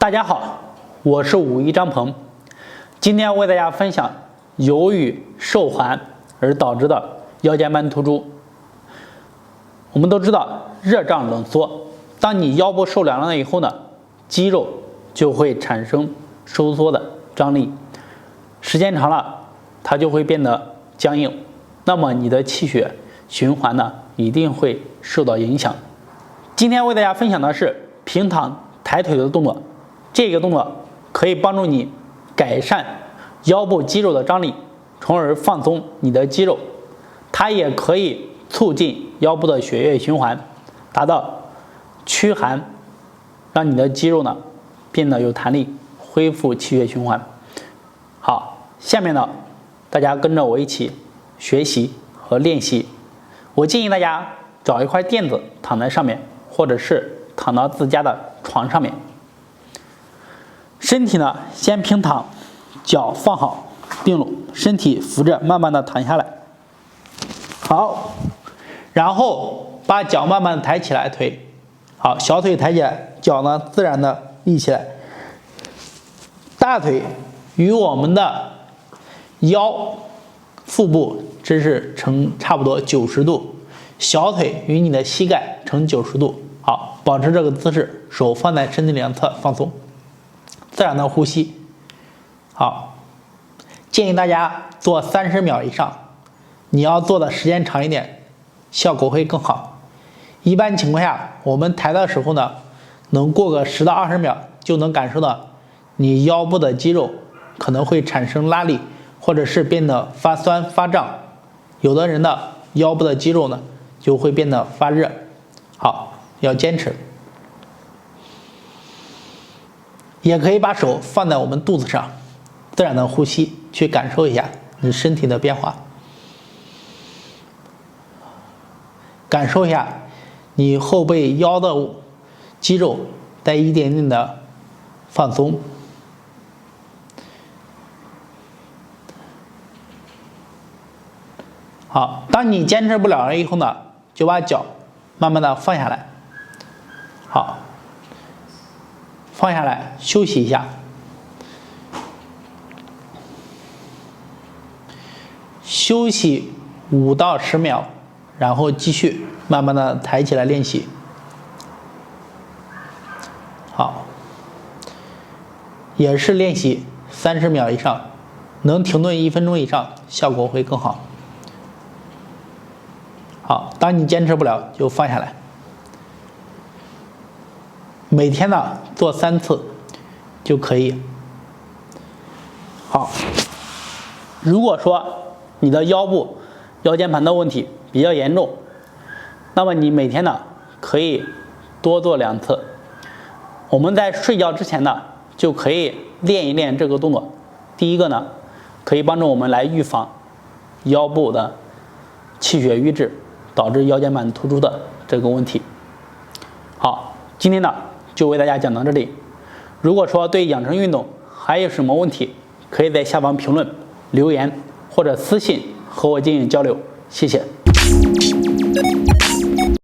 大家好，我是武一张鹏，今天为大家分享由于受寒而导致的腰间盘突出。我们都知道热胀冷缩，当你腰部受凉了以后呢，肌肉就会产生收缩的张力，时间长了它就会变得僵硬，那么你的气血循环呢一定会受到影响。今天为大家分享的是平躺抬腿的动作，这个动作可以帮助你改善腰部肌肉的张力，从而放松你的肌肉。它也可以促进腰部的血液循环，达到驱寒，让你的肌肉呢变得有弹力，恢复气血循环。好，下面呢大家跟着我一起学习和练习。我建议大家找一块垫子躺在上面，或者是躺到自家的床上面，身体呢先平躺，脚放好并拢，身体扶着慢慢的躺下来。好，然后把脚慢慢的抬起来，腿好，小腿抬起来，脚呢自然的立起来，大腿与我们的腰腹部这是成差不多90度，小腿与你的膝盖成90度。好，保持这个姿势，手放在身体两侧放松，自然的呼吸。好，建议大家做30秒以上，你要做的时间长一点，效果会更好。一般情况下，我们抬的时候呢，能过个10到20秒，就能感受到你腰部的肌肉可能会产生拉力，或者是变得发酸发胀。有的人的腰部的肌肉呢，就会变得发热。好，要坚持。也可以把手放在我们肚子上，自然的呼吸，去感受一下你身体的变化，感受一下你后背腰的肌肉在一点点的放松。好，当你坚持不了了以后呢，就把脚慢慢的放下来。好，放下来休息一下，休息5到10秒，然后继续慢慢的抬起来练习。好，也是练习30秒以上，能停顿1分钟以上，效果会更好。好，当你坚持不了就放下来。每天呢做3次就可以。好，如果说你的腰间盘的问题比较严重，那么你每天呢可以多做2次。我们在睡觉之前呢就可以练一练这个动作。第一个呢可以帮助我们来预防腰部的气血瘀滞导致腰间盘突出的这个问题。好，今天呢就为大家讲到这里。如果说对养生运动还有什么问题，可以在下方评论留言或者私信和我进行交流，谢谢。